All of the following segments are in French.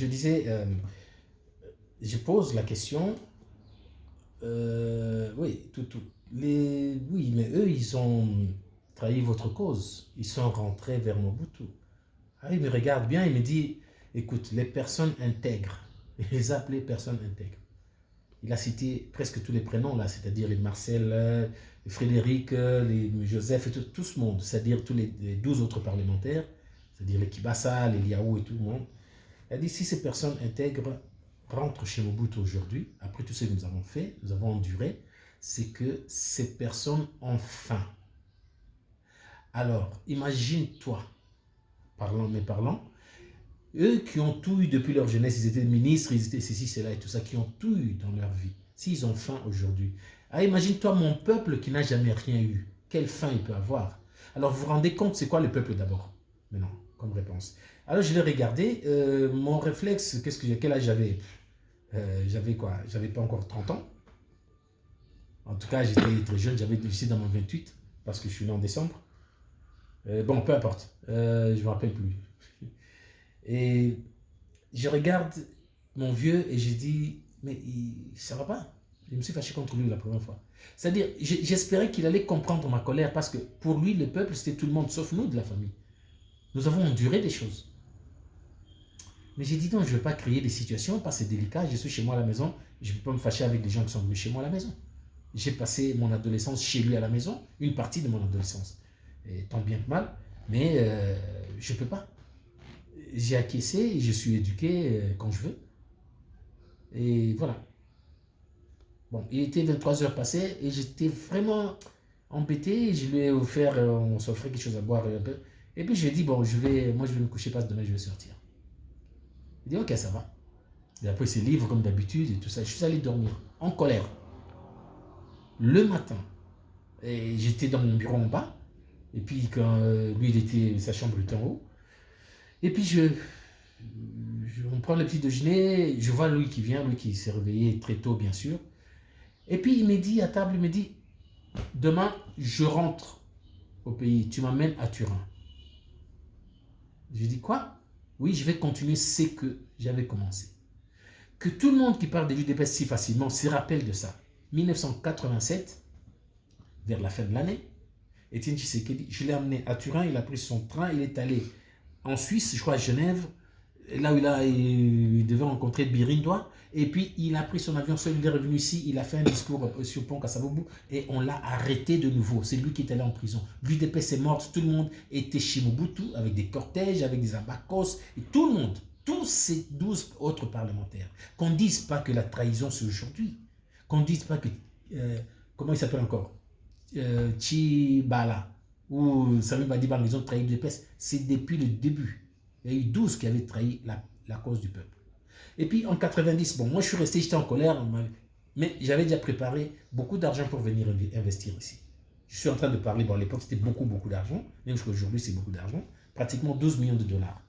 je disais, je pose la question, oui, oui, mais eux, ils ont trahi votre cause. Ils sont rentrés vers Mobutu. Ah, il me regarde bien, il me dit, écoute, les personnes intègres, il les a appelées personnes intègres. Il a cité presque tous les prénoms là, c'est-à-dire les Marcel, les Frédéric, les Joseph, et tout ce monde, c'est-à-dire tous les 12 autres parlementaires, c'est-à-dire les Kibasa, les Liaou et tout le monde. Il a dit, si ces personnes intègres rentrent chez Mobutu aujourd'hui, après tout ce que nous avons fait, nous avons enduré, c'est que ces personnes ont faim. Alors, imagine-toi, parlant, eux qui ont tout eu depuis leur jeunesse, ils étaient ministres, ils étaient ceci, cela et tout ça, qui ont tout eu dans leur vie, s'ils ont faim aujourd'hui. Ah, imagine-toi mon peuple qui n'a jamais rien eu. Quelle faim il peut avoir? Alors vous vous rendez compte, c'est quoi le peuple d'abord? Maintenant, comme réponse. Alors je l'ai regardé, mon réflexe, quel âge j'avais? J'avais quoi? J'avais pas encore 30 ans. En tout cas, j'étais très jeune, j'étais dans mon 28, parce que je suis né en décembre. Bon, peu importe, je ne me rappelle plus. Et je regarde mon vieux et je dis, mais ça va pas. Je me suis fâché contre lui la première fois. C'est-à-dire, j'espérais qu'il allait comprendre ma colère parce que pour lui, le peuple, c'était tout le monde sauf nous de la famille. Nous avons enduré des choses. Mais j'ai dit non, je ne veux pas créer des situations parce que c'est délicat. Je suis chez moi à la maison, je ne peux pas me fâcher avec des gens qui sont venus chez moi à la maison. J'ai passé mon adolescence chez lui à la maison, une partie de mon adolescence. Et tant bien que mal, mais je ne peux pas. J'ai acquiescé et je suis éduqué quand je veux. Et voilà. Bon, il était 23 heures passées et j'étais vraiment embêté. Et je lui ai offert, on s'offrait quelque chose à boire un peu. Et puis je lui ai dit, bon, moi je vais me coucher parce que demain je vais sortir. Il dit, ok, ça va. Et après, il se livre comme d'habitude et tout ça. Je suis allé dormir en colère. Le matin, et j'étais dans mon bureau en bas. Et puis, quand lui, sa chambre était en haut. Et puis, on prend le petit déjeuner. Je vois lui qui vient, lui qui s'est réveillé très tôt, bien sûr. Et puis, il me dit à table, il me dit, demain, je rentre au pays. Tu m'amènes à Turin. Je lui dis, quoi? Oui, je vais continuer ce que j'avais commencé. Que tout le monde qui parle de l'UDPS si facilement se rappelle de ça. 1987, vers la fin de l'année, Étienne Tshisekedi, je l'ai amené à Turin, il a pris son train, il est allé en Suisse, je crois à Genève, là où il devait rencontrer Birindois, et puis il a pris son avion seul, il est revenu ici, il a fait un discours sur Pont Kassavoubou, et on l'a arrêté de nouveau. C'est lui qui est allé en prison. L'UDPS est morte, tout le monde était chez Mobutu, avec des cortèges, avec des abacos, et tout le monde, tous ces 12 autres parlementaires, qu'on ne dise pas que la trahison c'est aujourd'hui, qu'on ne dise pas que, comment il s'appelle encore, Chibala ou Sami Badiba, ils ont trahi l'UDPS, c'est depuis le début. Il y a eu 12 qui avaient trahi la cause du peuple. Et puis en 90, bon, moi je suis resté, j'étais en colère, mais j'avais déjà préparé beaucoup d'argent pour venir investir ici. Je suis en train de parler, bon à l'époque c'était beaucoup d'argent, même jusqu'à aujourd'hui c'est beaucoup d'argent, pratiquement 12 millions de dollars.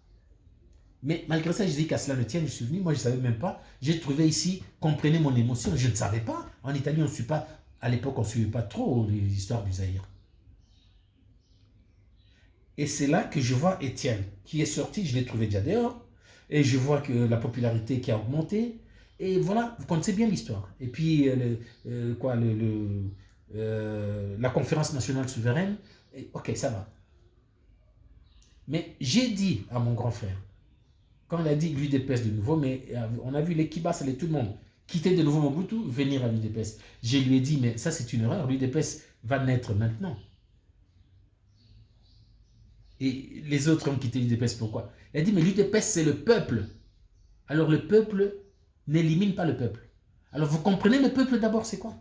Mais malgré ça, je dis qu'à cela ne tienne, je suis venu, moi je ne savais même pas. J'ai trouvé ici, comprenez mon émotion, je ne savais pas. En Italie, on ne suit pas, à l'époque, on ne suivait pas trop les histoires du Zaïre. Et c'est là que je vois Étienne, qui est sorti, je l'ai trouvé déjà dehors, et je vois que la popularité qui a augmenté, et voilà, vous connaissez bien l'histoire. Et puis, la conférence nationale souveraine, et, ok, ça va. Mais j'ai dit à mon grand frère, quand il a dit l'UDPS de nouveau, mais on a vu les Kibas et tout le monde quitter de nouveau Mobutu, venir à l'UDPS. Je lui ai dit, mais ça c'est une erreur, l'UDPS va naître maintenant. Et les autres ont quitté l'UDPS, pourquoi? Il a dit, mais l'UDPS c'est le peuple. Alors le peuple n'élimine pas le peuple. Alors vous comprenez, le peuple d'abord c'est quoi?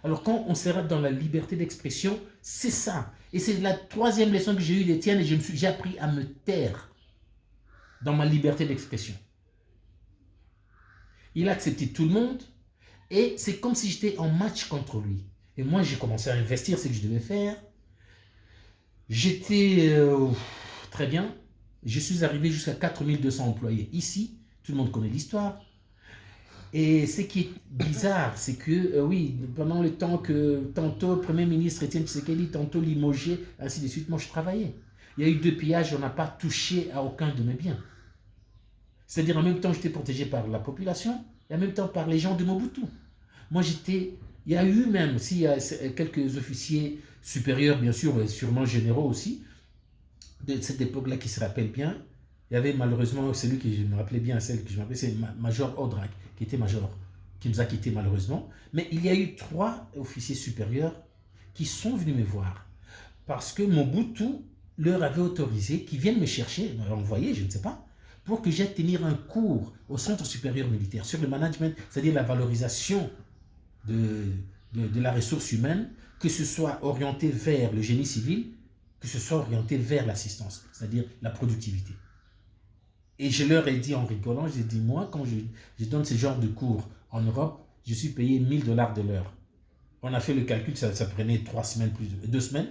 Alors quand on sera dans la liberté d'expression, c'est ça. Et c'est la troisième leçon que j'ai eue d'Étienne et j'ai appris à me taire dans ma liberté d'expression. Il a accepté tout le monde et c'est comme si j'étais en match contre lui. Et moi, j'ai commencé à investir ce que je devais faire. J'étais très bien. Je suis arrivé jusqu'à 4200 employés ici. Tout le monde connaît l'histoire. Et ce qui est bizarre, c'est que, oui, pendant le temps que tantôt Premier ministre Étienne Tshisekedi, tantôt limogé, ainsi de suite, moi je travaillais. Il y a eu 2 pillages, on n'a pas touché à aucun de mes biens. C'est-à-dire en même temps, j'étais protégé par la population et en même temps par les gens de Mobutu. Moi, il y a eu même, s'il y a quelques officiers supérieurs, bien sûr, et sûrement généraux aussi, de cette époque-là qui se rappellent bien. Il y avait malheureusement celui qui je me rappelais bien, celle que je me rappelais, c'est Major Odrak, qui était major, qui nous a quittés malheureusement. Mais il y a eu 3 officiers supérieurs qui sont venus me voir parce que Mobutu leur avait autorisé, qu'ils viennent me chercher, envoyé, je ne sais pas, pour que j'aille tenir un cours au Centre supérieur militaire sur le management, c'est-à-dire la valorisation de la ressource humaine, que ce soit orienté vers le génie civil, que ce soit orienté vers l'assistance, c'est-à-dire la productivité. Et je leur ai dit en rigolant, j'ai dit, moi, quand je donne ce genre de cours en Europe, je suis payé $1000 de l'heure. On a fait le calcul, ça prenait 3 semaines, 2 semaines.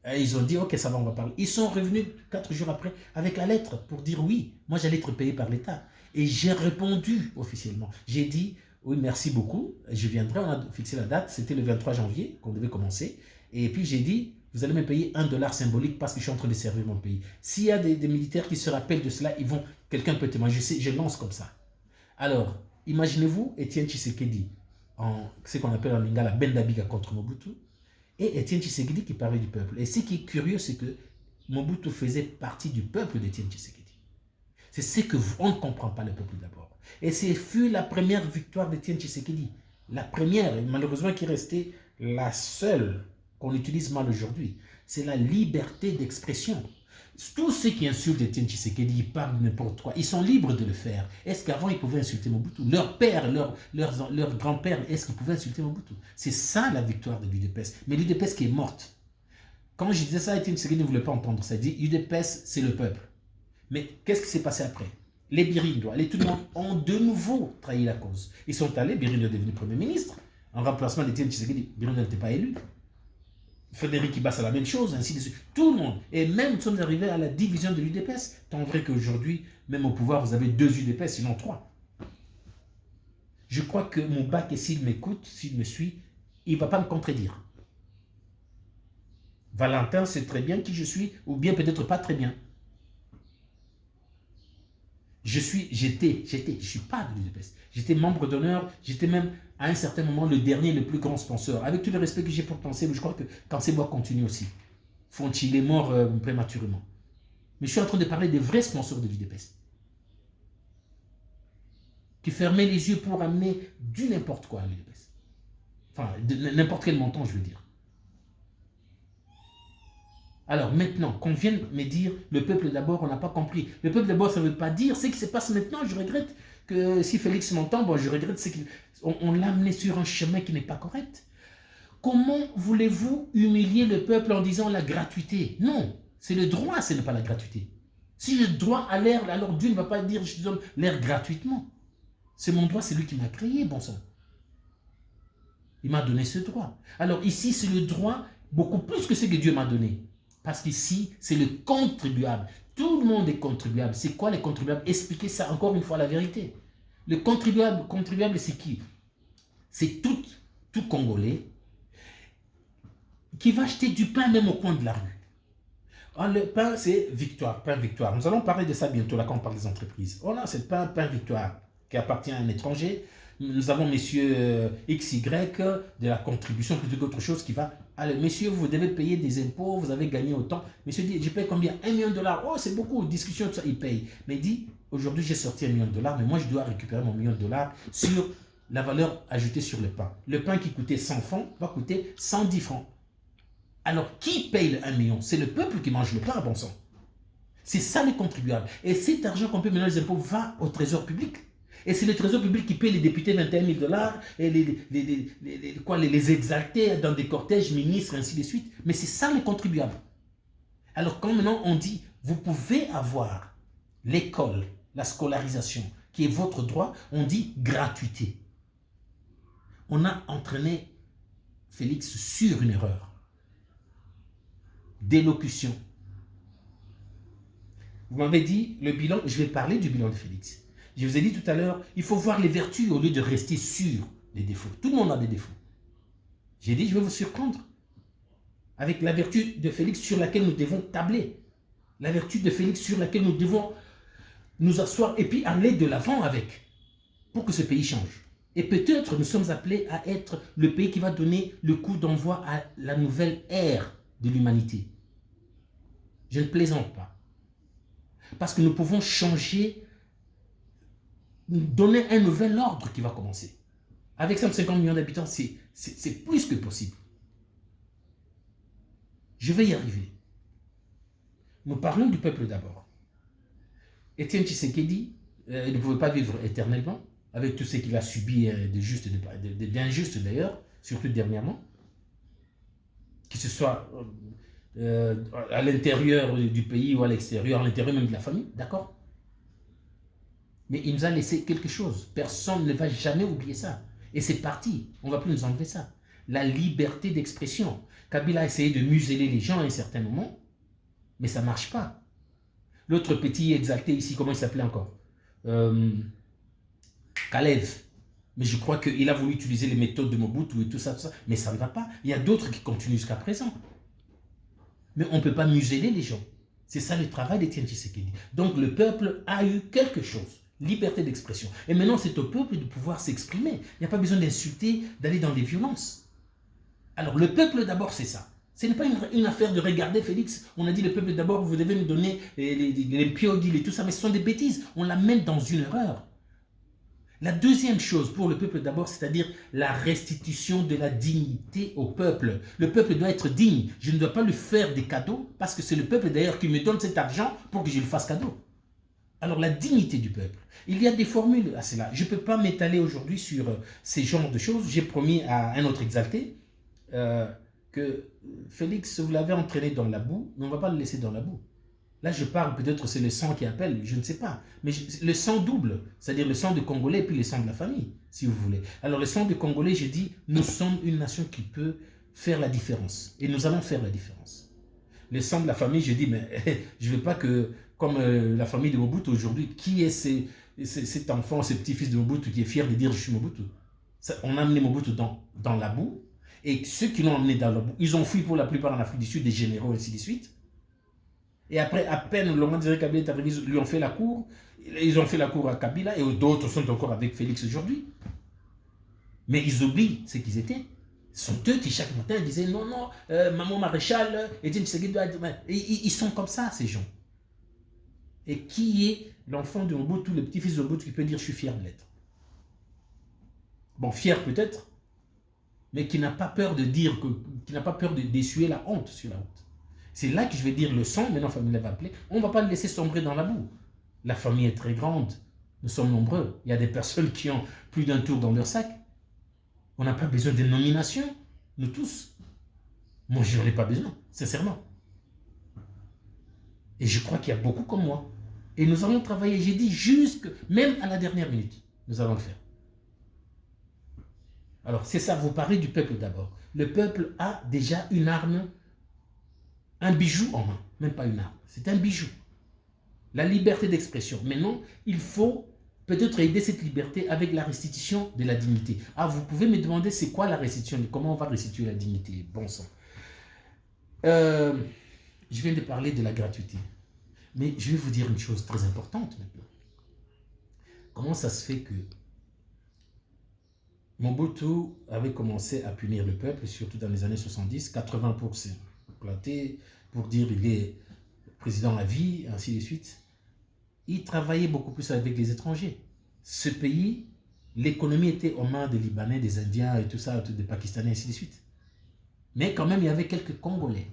Et ils ont dit, ok, ça va, on va parler. Ils sont revenus 4 jours après avec la lettre pour dire oui, moi j'allais être payé par l'État. Et j'ai répondu officiellement. J'ai dit, oui, merci beaucoup, je viendrai, on a fixé la date, c'était le 23 janvier qu'on devait commencer. Et puis j'ai dit, vous allez me payer $1 symbolique parce que je suis en train de servir mon pays. S'il y a des militaires qui se rappellent de cela, quelqu'un peut témoigner. Je lance comme ça. Alors, imaginez-vous Étienne Tshisekedi, ce qu'on appelle en lingala Bendabiga contre Mobutu, et Étienne Tshisekedi qui parlait du peuple. Et ce qui est curieux, c'est que Mobutu faisait partie du peuple d'Étienne Tshisekedi. C'est ce qu'on ne comprend pas, le peuple d'abord. Et ce fut la première victoire d'Étienne Tshisekedi. La première, et malheureusement qui est restée la seule qu'on utilise mal aujourd'hui. C'est la liberté d'expression. Tous ceux qui insultent Étienne Tshisekedi, ils parlent de n'importe quoi, ils sont libres de le faire. Est-ce qu'avant ils pouvaient insulter Mobutu? Leur père, leur grand-père, est-ce qu'ils pouvaient insulter Mobutu? C'est ça la victoire de l'UDPS. Mais l'UDPS qui est morte. Quand je disais ça, Étienne Tshisekedi ne voulait pas entendre ça. Il dit l'UDPS, c'est le peuple. Mais qu'est-ce qui s'est passé après? Les Birindois, tout le monde ont de nouveau trahi la cause. Ils sont allés, Birindo est devenu Premier ministre, en remplacement d'Étienne Tshisekedi. Birindo n'était pas élu. Frédéric Ibassa, la même chose, ainsi de suite. Tout le monde. Et même, nous sommes arrivés à la division de l'UDPS. Tant vrai qu'aujourd'hui, même au pouvoir, vous avez 2 UDPS, sinon 3. Je crois que Moubaké, s'il m'écoute, s'il me suit, il ne va pas me contredire. Valentin sait très bien qui je suis, ou bien peut-être pas très bien. Je suis pas de l'UDPS. J'étais membre d'honneur, j'étais même à un certain moment le dernier, le plus grand sponsor. Avec tout le respect que j'ai pour penser, mais je crois que quand c'est moi continue aussi. Fonchi, il est mort prématurément. Mais je suis en train de parler des vrais sponsors de l'UDPS. Qui fermaient les yeux pour amener du n'importe quoi à l'UDPS. Enfin, n'importe quel montant, je veux dire. Alors maintenant, qu'on vienne me dire, le peuple d'abord, on n'a pas compris. Le peuple d'abord, ça ne veut pas dire ce qui se passe maintenant. Je regrette que si Félix m'entend, bon, je regrette qu'on l'a amené sur un chemin qui n'est pas correct. Comment voulez-vous humilier le peuple en disant la gratuité? Non, c'est le droit, ce n'est pas la gratuité. Si j'ai droit à l'air, alors Dieu ne va pas dire je te donne l'air gratuitement. C'est mon droit, c'est lui qui m'a créé, bon sang. Il m'a donné ce droit. Alors ici, c'est le droit beaucoup plus que ce que Dieu m'a donné. Parce qu'ici, c'est le contribuable. Tout le monde est contribuable. C'est quoi les contribuables? Expliquez ça encore une fois la vérité. Le contribuable c'est qui? C'est tout Congolais qui va acheter du pain même au coin de la rue. Alors, le pain, c'est victoire, pain victoire. Nous allons parler de ça bientôt, là, quand on parle des entreprises. Oh là, c'est pain victoire, qui appartient à un étranger. Nous avons messieurs XY de la contribution plutôt qu'autre chose qui va... Allez, messieurs, vous devez payer des impôts, vous avez gagné autant. Monsieur dit, je paye combien? $1 million. Oh, c'est beaucoup, discussion, tout ça, il paye. Mais il dit, aujourd'hui, j'ai sorti $1 million, mais moi, je dois récupérer mon $1 million sur la valeur ajoutée sur le pain. Le pain qui coûtait 100 francs va coûter 110 francs. Alors, qui paye le 1 million? C'est le peuple qui mange le pain, à bon sang. C'est ça les contribuables. Et cet argent qu'on paye maintenant les impôts va au trésor public. Et c'est le trésor public qui paye les députés $21 000 et les exaltés dans des cortèges, ministres, ainsi de suite. Mais c'est ça les contribuables. Alors quand maintenant on dit, vous pouvez avoir l'école, la scolarisation, qui est votre droit, on dit gratuité. On a entraîné Félix sur une erreur d'élocution. Vous m'avez dit, le bilan, je vais parler du bilan de Félix. Je vous ai dit tout à l'heure, il faut voir les vertus au lieu de rester sur les défauts. Tout le monde a des défauts. J'ai dit, je vais vous surprendre avec la vertu de Félix sur laquelle nous devons tabler. La vertu de Félix sur laquelle nous devons nous asseoir et puis aller de l'avant avec, pour que ce pays change. Et peut-être nous sommes appelés à être le pays qui va donner le coup d'envoi à la nouvelle ère de l'humanité. Je ne plaisante pas. Parce que nous pouvons changer, donner un nouvel ordre qui va commencer. Avec 150 millions d'habitants, c'est plus que possible. Je vais y arriver. Nous parlons du peuple d'abord. Étienne Tshisekedi ne pouvait pas vivre éternellement, avec tout ce qu'il a subi d'injuste d'ailleurs, surtout dernièrement, que ce soit à l'intérieur du pays ou à l'extérieur, à l'intérieur même de la famille, d'accord? Mais il nous a laissé quelque chose. Personne ne va jamais oublier ça. Et c'est parti. On ne va plus nous enlever ça. La liberté d'expression. Kabila a essayé de museler les gens à un certain moment, mais ça ne marche pas. L'autre petit exalté ici, comment il s'appelait encore? Kalev. Mais je crois qu'il a voulu utiliser les méthodes de Mobutu et tout ça, mais ça ne va pas. Il y a d'autres qui continuent jusqu'à présent. Mais on ne peut pas museler les gens. C'est ça le travail d'Étienne Tshisekedi. Donc le peuple a eu quelque chose. Liberté d'expression. Et maintenant, c'est au peuple de pouvoir s'exprimer. Il n'y a pas besoin d'insulter, d'aller dans les violences. Alors, le peuple d'abord, c'est ça. Ce n'est pas une affaire de regarder Félix. On a dit le peuple d'abord, vous devez nous donner les piodiles et tout ça, mais ce sont des bêtises. On l'amène dans une erreur. La deuxième chose pour le peuple d'abord, c'est-à-dire la restitution de la dignité au peuple. Le peuple doit être digne. Je ne dois pas lui faire des cadeaux, parce que c'est le peuple d'ailleurs qui me donne cet argent pour que je lui fasse cadeau. Alors, la dignité du peuple. Il y a des formules à cela. Je ne peux pas m'étaler aujourd'hui sur ces genres de choses. J'ai promis à un autre exalté que Félix, vous l'avez entraîné dans la boue, mais on ne va pas le laisser dans la boue. Là, je parle, peut-être c'est le sang qui appelle, je ne sais pas. Mais le sang double, c'est-à-dire le sang de Congolais et puis le sang de la famille, si vous voulez. Alors, le sang de Congolais, je dis, nous sommes une nation qui peut faire la différence. Et nous allons faire la différence. Le sang de la famille, je dis, mais je ne veux pas que, comme la famille de Mobutu aujourd'hui, qui est cet enfant, ce petit-fils de Mobutu qui est fier de dire je suis Mobutu? On a amené Mobutu dans la boue, et ceux qui l'ont amené dans la boue, ils ont fui pour la plupart en Afrique du Sud, des généraux et ainsi de suite. Et après, à peine le moment de Kabila est arrivé, ils lui ont fait la cour, ils ont fait la cour à Kabila, et d'autres sont encore avec Félix aujourd'hui. Mais ils oublient ce qu'ils étaient. Ce sont eux qui chaque matin disaient non, non, maman maréchal, ils sont comme ça, ces gens. Et qui est l'enfant de Mobutu, le petit-fils de Mobutu, qui peut dire je suis fier de l'être? Bon, fier peut-être, mais qui n'a pas peur de dire, qui n'a pas peur d'essuyer la honte sur la honte. C'est là que je vais dire le sang, maintenant la famille va appeler, on ne va pas le laisser sombrer dans la boue. La famille est très grande, nous sommes nombreux, il y a des personnes qui ont plus d'un tour dans leur sac. On n'a pas besoin de nomination, nous tous. Moi, je n'en ai pas besoin, sincèrement. Et je crois qu'il y a beaucoup comme moi. Et nous allons travailler, j'ai dit, même à la dernière minute, nous allons le faire. Alors, c'est ça, vous parlez du peuple d'abord. Le peuple a déjà une arme, un bijou en main, même pas une arme, c'est un bijou. La liberté d'expression. Maintenant, il faut peut-être aider cette liberté avec la restitution de la dignité. Ah, vous pouvez me demander c'est quoi la restitution, comment on va restituer la dignité? Bon sang. Je viens de parler de la gratuité. Mais je vais vous dire une chose très importante maintenant. Comment ça se fait que Mobutu avait commencé à punir le peuple, surtout dans les années 70, 80 pour se planter, pour dire il est président à vie, ainsi de suite. Il travaillait beaucoup plus avec les étrangers. Ce pays, l'économie était aux mains des Libanais, des Indiens et tout ça, des Pakistanais, ainsi de suite. Mais quand même, il y avait quelques Congolais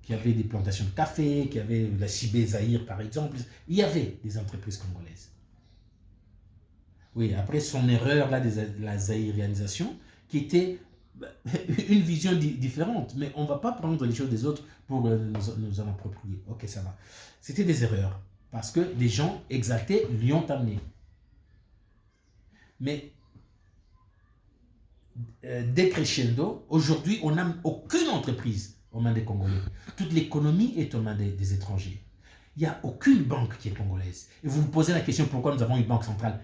qui avaient des plantations de café, qui avaient la Cibé Zahir par exemple. Il y avait des entreprises congolaises. Oui, après son erreur là, de la zahirianisation, qui était une vision différente, mais on ne va pas prendre les choses des autres pour nous en approprier. Ok, ça va. C'était des erreurs, parce que des gens exaltés lui ont amené. Mais décrescendo, aujourd'hui, on n'a aucune entreprise aux mains des Congolais. Toute l'économie est aux mains des étrangers. Il n'y a aucune banque qui est congolaise. Et vous vous posez la question pourquoi nous avons une banque centrale.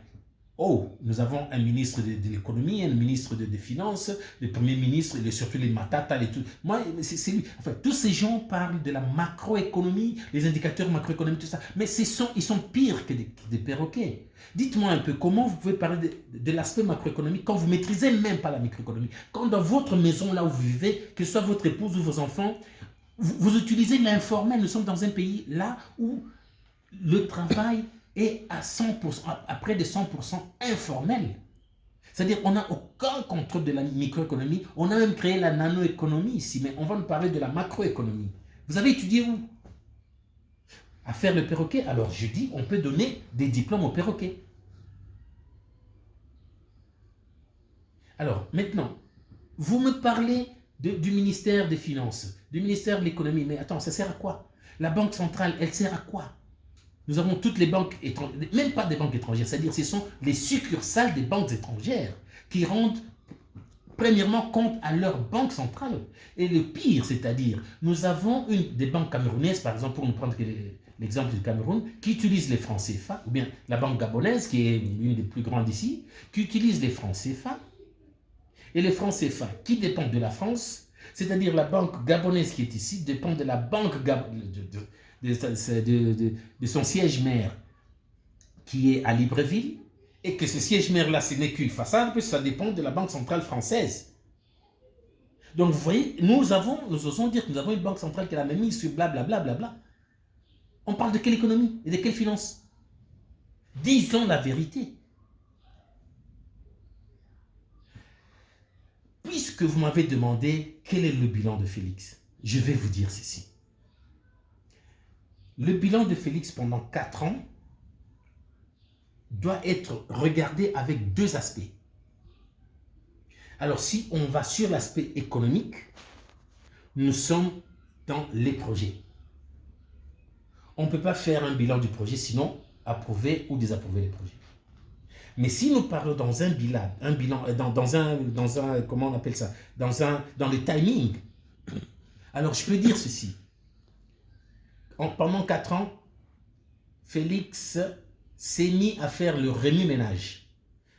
Oh, nous avons un ministre de l'économie, un ministre des finances, le premier ministre, et surtout les Matata et tout. Moi, c'est lui. Enfin, tous ces gens parlent de la macroéconomie, les indicateurs macroéconomiques, tout ça. Mais ils sont pires que des perroquets. Dites-moi un peu, comment vous pouvez parler de l'aspect macroéconomique quand vous ne maîtrisez même pas la microéconomie? Quand dans votre maison, là où vous vivez, que ce soit votre épouse ou vos enfants, vous utilisez l'informel. Nous sommes dans un pays là où le travail est à 100%, à près de 100% informel. C'est-à-dire qu'on n'a aucun contrôle de la microéconomie. On a même créé la nanoéconomie ici, mais on va nous parler de la macroéconomie. Vous avez étudié où? À faire le perroquet. Alors je dis, on peut donner des diplômes au perroquet. Alors maintenant, vous me parlez du ministère des Finances, du ministère de l'Économie, mais attends, ça sert à quoi? La Banque centrale, elle sert à quoi? Nous avons toutes les banques étrangères, même pas des banques étrangères, c'est-à-dire ce sont les succursales des banques étrangères qui rendent premièrement compte à leur banque centrale. Et le pire, c'est-à-dire, nous avons des banques camerounaises, par exemple, pour nous prendre l'exemple du Cameroun, qui utilisent les francs CFA, ou bien la banque gabonaise, qui est une des plus grandes ici, qui utilise les francs CFA, et les francs CFA qui dépendent de la France, c'est-à-dire la banque gabonaise qui est ici, dépend de la banque de son siège mère qui est à Libreville, et que ce siège mère-là, ce n'est qu'une façade, puisque ça dépend de la Banque centrale française. Donc, vous voyez, nous osons dire que nous avons une banque centrale qui a la même mise sur blablabla. Bla, bla, bla. On parle de quelle économie et de quelle finance? Disons la vérité. Puisque vous m'avez demandé quel est le bilan de Félix, je vais vous dire ceci. Le bilan de Félix pendant 4 ans doit être regardé avec 2 aspects. Alors, si on va sur l'aspect économique, nous sommes dans les projets. On ne peut pas faire un bilan du projet, sinon approuver ou désapprouver les projets. Mais si nous parlons dans un bilan, comment on appelle ça, dans le timing, alors je peux dire ceci. Pendant 4 ans, Félix s'est mis à faire le remue-ménage.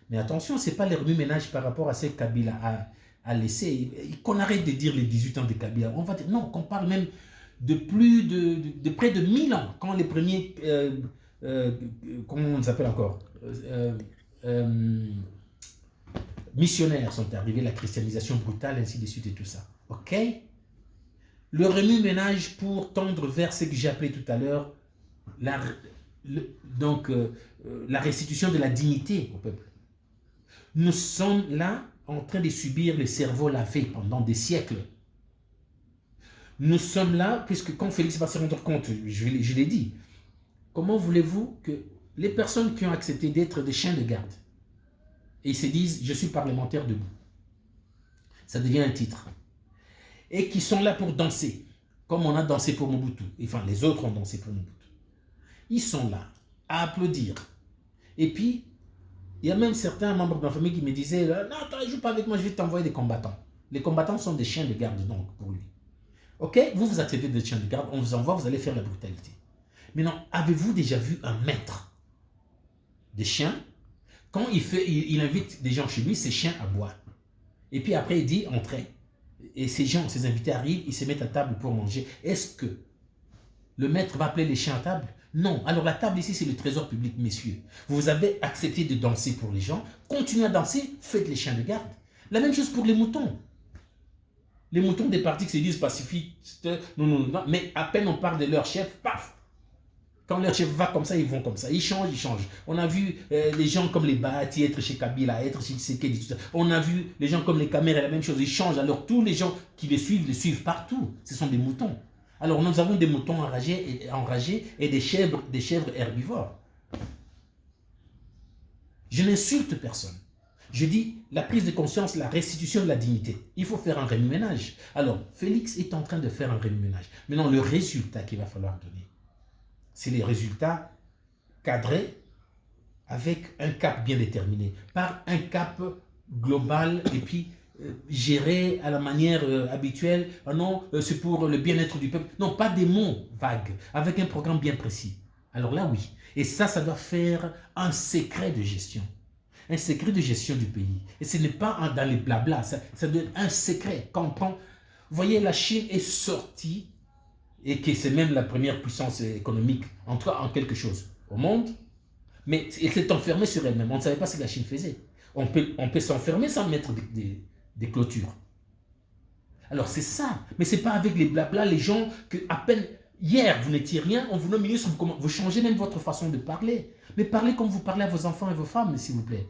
Mais attention, ce n'est pas le remue-ménage par rapport à ce que Kabila a laissé. Qu'on arrête de dire les 18 ans de Kabila. On va dire, non, qu'on parle même de près de 1000 ans, quand les premiers, comment on s'appelle encore, missionnaires sont arrivés, la christianisation brutale, ainsi de suite et tout ça. Ok? Le remue-ménage pour tendre vers ce que j'ai appelé tout à l'heure, la restitution de la dignité au peuple. Nous sommes là en train de subir le cerveau lavé pendant des siècles. Nous sommes là, puisque quand Félix va se rendre compte, je l'ai dit, comment voulez-vous que les personnes qui ont accepté d'être des chiens de garde, et ils se disent, je suis parlementaire debout, ça devient un titre, et qui sont là pour danser, comme on a dansé pour Mobutu, enfin les autres ont dansé pour Mobutu. Ils sont là à applaudir. Et puis, il y a même certains membres de ma famille qui me disaient, non, toi, ne joue pas avec moi, je vais t'envoyer des combattants. Les combattants sont des chiens de garde, donc, pour lui. Ok, vous acceptez d'être chien de garde, on vous envoie, vous allez faire la brutalité. Maintenant, avez-vous déjà vu un maître des chiens, quand il invite des gens chez lui, ces chiens aboient. Et puis après, il dit, entrez. Et ces invités arrivent, ils se mettent à table pour manger. Est-ce que le maître va appeler les chiens à table? Non. Alors la table ici, c'est le trésor public, messieurs. Vous avez accepté de danser pour les gens, continuez à danser, faites les chiens de garde. La même chose pour les moutons. Les moutons des partis qui se disent pacifistes, non, mais à peine on parle de leur chef, paf! Quand leur chef va comme ça, ils vont comme ça. Ils changent. On a vu les gens comme les Bahati être chez Kabila, être chez Tshisekedi, tout ça. On a vu les gens comme les Camerounais, la même chose. Ils changent. Alors tous les gens qui les suivent partout. Ce sont des moutons. Alors nous avons des moutons enragés et des chèvres herbivores. Je n'insulte personne. Je dis la prise de conscience, la restitution de la dignité. Il faut faire un remue-ménage. Alors, Félix est en train de faire un remue-ménage. Maintenant, le résultat qu'il va falloir donner, c'est les résultats cadrés avec un cap bien déterminé, par un cap global et puis géré à la manière habituelle. Ah non, c'est pour le bien-être du peuple. Non, pas des mots vagues, avec un programme bien précis. Alors là, oui. Et ça doit faire un secret de gestion. un secret de gestion du pays. Et ce n'est pas dans les blablas, ça doit être un secret. Quand on prend, vous voyez, la Chine est sortie, et que c'est même la première puissance économique, en tout cas en quelque chose, au monde, mais elle s'est enfermée sur elle-même. On ne savait pas ce que la Chine faisait. On peut s'enfermer sans mettre des clôtures. Alors c'est ça, mais ce n'est pas avec les blablas, les gens que à peine hier vous n'étiez rien, on vous nomme ministre, vous changez même votre façon de parler. Mais parlez comme vous parlez à vos enfants et vos femmes, s'il vous plaît.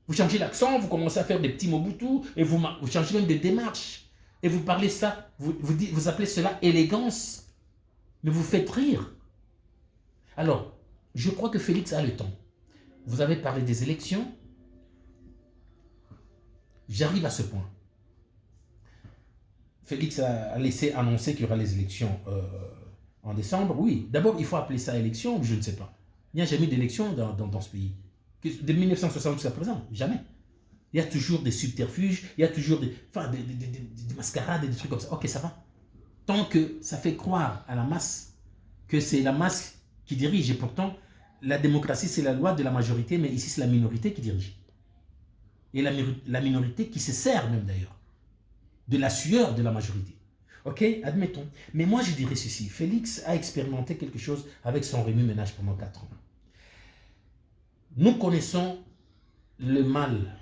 Vous changez l'accent, vous commencez à faire des petits mobutu, et vous changez même des démarches. Et vous parlez ça, vous appelez cela élégance. Mais vous faites rire. Alors, je crois que Félix a le temps. Vous avez parlé des élections. J'arrive à ce point. Félix a laissé annoncer qu'il y aura les élections en décembre. Oui, d'abord, il faut appeler ça élection, je ne sais pas. Il n'y a jamais d'élection dans ce pays. De 1960 jusqu'à présent, jamais. Il y a toujours des subterfuges, il y a toujours des mascarades et des trucs comme ça. Ok, ça va. Tant que ça fait croire à la masse que c'est la masse qui dirige. Et pourtant, la démocratie, c'est la loi de la majorité, mais ici, c'est la minorité qui dirige. Et la minorité qui se sert même d'ailleurs de la sueur de la majorité. Ok, admettons. Mais moi, je dirais ceci. Félix a expérimenté quelque chose avec son remue-ménage pendant 4 ans. Nous connaissons le mal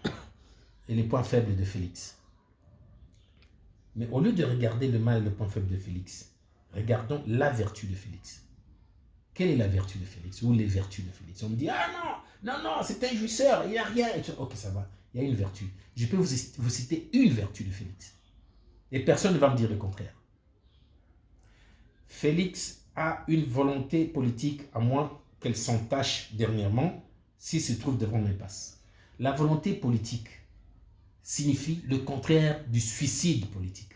et les points faibles de Félix. Mais au lieu de regarder le mal et le point faible de Félix, regardons la vertu de Félix. Quelle est la vertu de Félix ou les vertus de Félix? On me dit, ah non, c'est un jouisseur, il n'y a rien. Ok, ça va, il y a une vertu. Je peux vous citer une vertu de Félix. Et personne ne va me dire le contraire. Félix a une volonté politique, à moins qu'elle s'entache dernièrement, s'il se trouve devant l'impasse. La volonté politique signifie le contraire du suicide politique.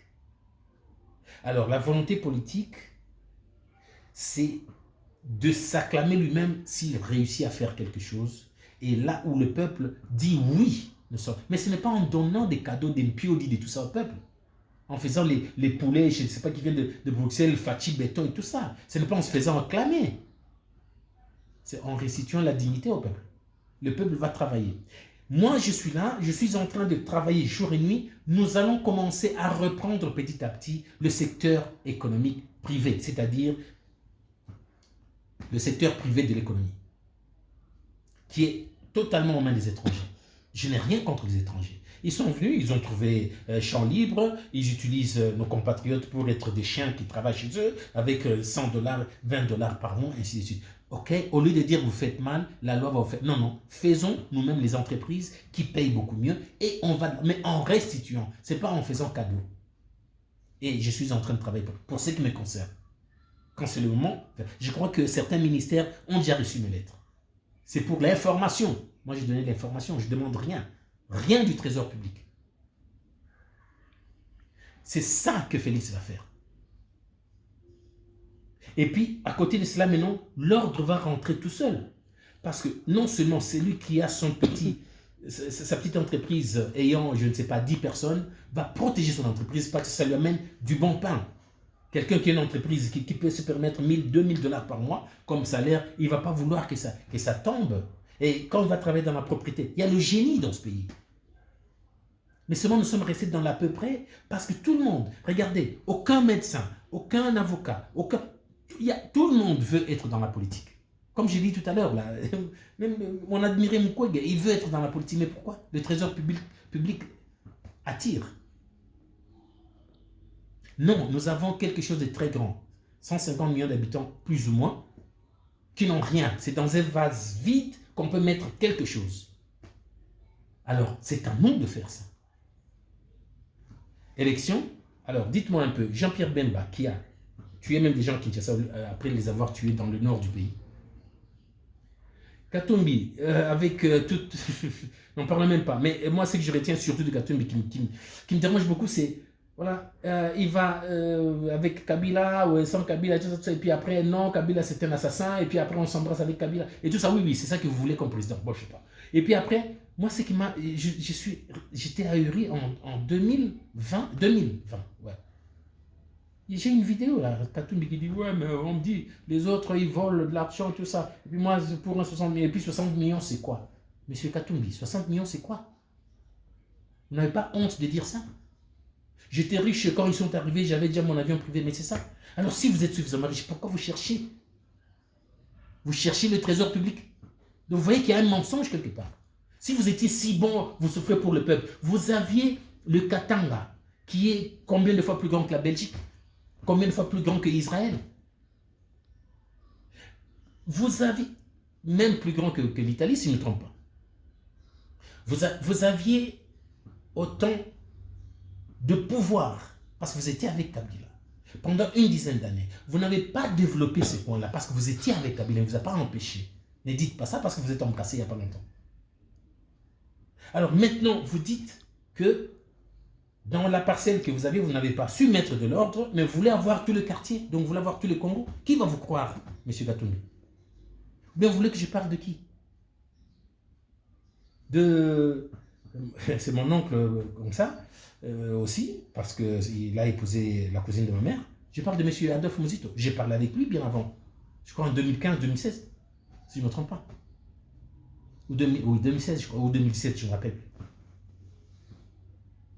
Alors, la volonté politique, c'est de s'acclamer lui-même s'il réussit à faire quelque chose. Et là où le peuple dit oui, mais ce n'est pas en donnant des cadeaux, des piodis, de tout ça au peuple. En faisant les poulets, je ne sais pas qui viennent de Bruxelles, Fatih, béton et tout ça. Ce n'est pas en se faisant acclamer. C'est en restituant la dignité au peuple. Le peuple va travailler. Moi, je suis là, je suis en train de travailler jour et nuit. Nous allons commencer à reprendre petit à petit le secteur économique privé, c'est-à-dire le secteur privé de l'économie, qui est totalement aux mains des étrangers. Je n'ai rien contre les étrangers. Ils sont venus, ils ont trouvé champ libre, ils utilisent nos compatriotes pour être des chiens qui travaillent chez eux avec $100, $20 par mois, ainsi de suite. Ok, au lieu de dire vous faites mal, la loi va vous faire. Non, faisons nous-mêmes les entreprises qui payent beaucoup mieux et on va, mais en restituant, c'est pas en faisant cadeau. Et je suis en train de travailler pour ce qui me concerne. Quand c'est le moment, je crois que certains ministères ont déjà reçu mes lettres. C'est pour l'information. Moi, j'ai donné l'information, je ne demande rien. Rien du trésor public. C'est ça que Félix va faire. Et puis, à côté de cela, maintenant, l'ordre va rentrer tout seul. Parce que non seulement celui qui a sa petite entreprise ayant, je ne sais pas, 10 personnes, va protéger son entreprise parce que ça lui amène du bon pain. Quelqu'un qui a une entreprise qui peut se permettre $1000, $2000 par mois comme salaire, il ne va pas vouloir que ça tombe. Et quand on va travailler dans la propriété, il y a le génie dans ce pays. Mais seulement nous sommes restés dans l'à peu près parce que tout le monde, regardez, aucun médecin, aucun avocat, tout le monde veut être dans la politique. Comme j'ai dit tout à l'heure, même mon admiré Mukwege, il veut être dans la politique. Mais pourquoi? Le trésor public attire. Non, nous avons quelque chose de très grand. 150 millions d'habitants, plus ou moins, qui n'ont rien. C'est dans un vase vide qu'on peut mettre quelque chose. Alors, c'est à nous de faire ça. Élection. Alors, dites-moi un peu, Jean-Pierre Bemba, qui a tué même des gens qui après les avoir tués dans le nord du pays. Katumbi, avec tout... n'en parle même pas. Mais moi, ce que je retiens surtout de Katumbi qui me dérange beaucoup, c'est... Voilà, il va avec Kabila ou sans Kabila, tout ça, et puis après, non, Kabila c'est un assassin, et puis après on s'embrasse avec Kabila, et tout ça, oui, c'est ça que vous voulez comme président, bon, je sais pas. Et puis après, moi, c'est qui m'a, j'étais ahuri en 2020, ouais. J'ai une vidéo là, Katumbi qui dit, ouais, mais on me dit, les autres, ils volent de l'argent et tout ça, et puis moi, pour un 60 millions, et puis 60 millions, c'est quoi? Monsieur Katumbi, 60 millions, c'est quoi? Vous n'avez pas honte de dire ça? J'étais riche quand ils sont arrivés, j'avais déjà mon avion privé, mais c'est ça. Alors si vous êtes suffisamment riche, pourquoi vous cherchez? Vous cherchez le trésor public. Donc vous voyez qu'il y a un mensonge quelque part. Si vous étiez si bon, vous souffrez pour le peuple. Vous aviez le Katanga, qui est combien de fois plus grand que la Belgique? Combien de fois plus grand que Israël? Vous avez, même plus grand que l'Italie, si je ne me trompe pas. Vous aviez autant de pouvoir, parce que vous étiez avec Kabila. Pendant une dizaine d'années, vous n'avez pas développé ce point-là, parce que vous étiez avec Kabila, il ne vous a pas empêché. Ne dites pas ça parce que vous êtes embrassé il n'y a pas longtemps. Alors maintenant, vous dites que dans la parcelle que vous avez, vous n'avez pas su mettre de l'ordre, mais vous voulez avoir tout le quartier, donc vous voulez avoir tout le Congo. Qui va vous croire, M. Katumbi? Ou bien vous voulez que je parle de qui? C'est mon oncle comme ça, aussi, parce qu'il a épousé la cousine de ma mère. Je parle de M. Adolphe Muzito. J'ai parlé avec lui bien avant. Je crois en 2015-2016, si je ne me trompe pas. Ou 2016, je crois, ou 2017, je ne me rappelle plus.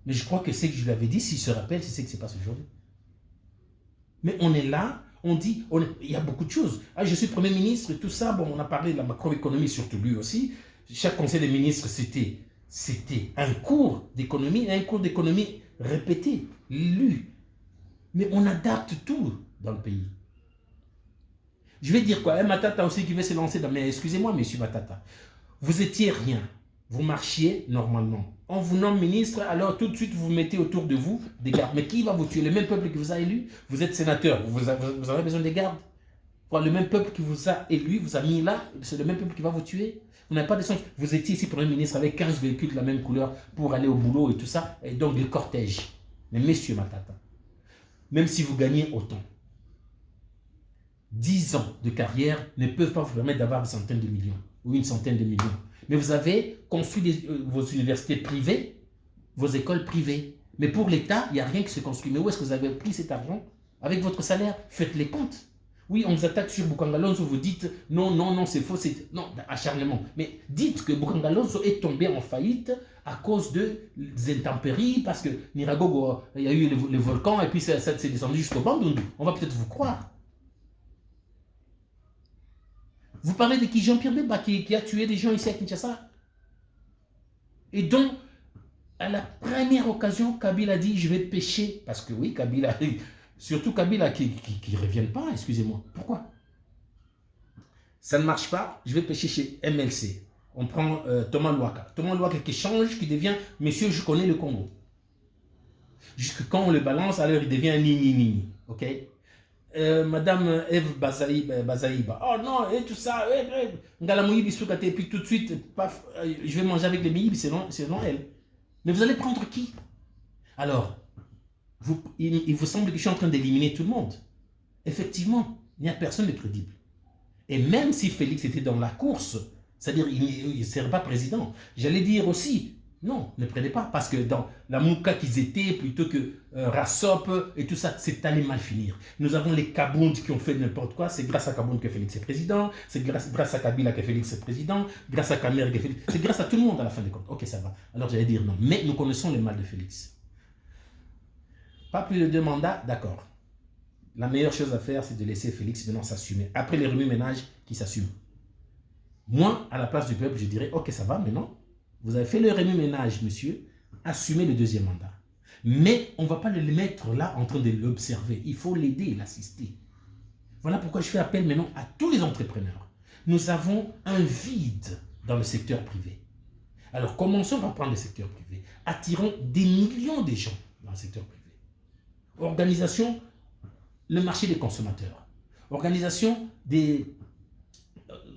Mais je crois que c'est que je lui avais dit, s'il se rappelle, c'est ce qui s'est passé aujourd'hui. Mais on est là, on dit, il y a beaucoup de choses. Ah, je suis Premier ministre, tout ça, bon, on a parlé de la macroéconomie, surtout lui aussi. Chaque conseil des ministres, c'était un cours d'économie, répété, lu. Mais on adapte tout dans le pays. Je vais dire quoi, Matata aussi qui veut se lancer dans... Mais excusez-moi, monsieur Matata, vous étiez rien. Vous marchiez normalement. On vous nomme ministre, alors tout de suite vous mettez autour de vous des gardes. Mais qui va vous tuer? Le même peuple qui vous a élu? Vous êtes sénateur, vous avez besoin des gardes. Le même peuple qui vous a élu, vous a mis là, c'est le même peuple qui va vous tuer. Vous n'avez pas de sens. Vous étiez ici Premier ministre avec 15 véhicules de la même couleur pour aller au boulot et tout ça, et donc le cortège. Mais messieurs Matata, même si vous gagnez autant, 10 ans de carrière ne peuvent pas vous permettre d'avoir des centaines de millions ou une centaine de millions. Mais vous avez construit vos universités privées, vos écoles privées. Mais pour l'État, il n'y a rien qui se construit. Mais où est-ce que vous avez pris cet argent? Avec votre salaire, faites les comptes. Oui, on vous attaque sur Bukangalonzo, vous dites non, non, non, c'est faux, c'est... Non, acharnement. Mais dites que Bukangalonzo est tombé en faillite à cause des intempéries, parce que Niragogo, il y a eu le volcan, et puis ça s'est descendu jusqu'au Bandundu. On va peut-être vous croire. Vous parlez de qui? Jean-Pierre Bemba qui a tué des gens ici à Kinshasa. Et donc, à la première occasion, Kabila dit, je vais pêcher. Parce que oui, Kabila, surtout Kabila qui ne revienne pas, excusez-moi. Pourquoi? Ça ne marche pas, je vais pêcher chez MLC. On prend Thomas Louaka. Thomas Louaka qui change, qui devient, monsieur, je connais le Congo. Jusque quand on le balance, alors il devient Nini. Ok? Madame Eve Bazaïba. Oh non, et tout ça. Et puis tout de suite, paf, je vais manger avec les Miyibi, c'est non elle. Mais vous allez prendre qui? Alors, il vous semble que je suis en train d'éliminer tout le monde. Effectivement, il n'y a personne de crédible. Et même si Félix était dans la course, c'est-à-dire il ne serait pas président, j'allais dire aussi, non, ne prenez pas, parce que dans la Mouka qu'ils étaient, plutôt que Rassop et tout ça, c'est allé mal finir. Nous avons les Kabound qui ont fait n'importe quoi, c'est grâce à Kabound que Félix est président, c'est grâce à Kabila que Félix est président, grâce à Kamer que Félix... C'est grâce à tout le monde à la fin des comptes. Ok, ça va. Alors j'allais dire non, mais nous connaissons le mal de Félix. Pas plus de 2 mandats, d'accord. La meilleure chose à faire, c'est de laisser Félix maintenant s'assumer. Après les remue-ménages, qui s'assument. Moi, à la place du peuple, je dirais, ok, ça va, maintenant, vous avez fait le remue-ménage, monsieur, assumez le 2e mandat. Mais on ne va pas le mettre là en train de l'observer. Il faut l'aider, l'assister. Voilà pourquoi je fais appel maintenant à tous les entrepreneurs. Nous avons un vide dans le secteur privé. Alors, commençons par prendre le secteur privé. Attirons des millions de gens dans le secteur privé. Organisation, le marché des consommateurs. Organisons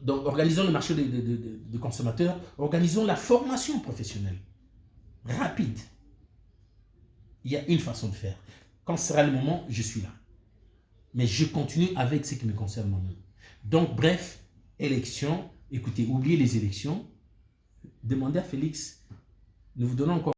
le marché des consommateurs, organisons la formation professionnelle. Rapide. Il y a une façon de faire. Quand sera le moment, je suis là. Mais je continue avec ce qui me concerne moi-même. Donc, bref, élection, écoutez, oubliez les élections. Demandez à Félix, nous vous donnons encore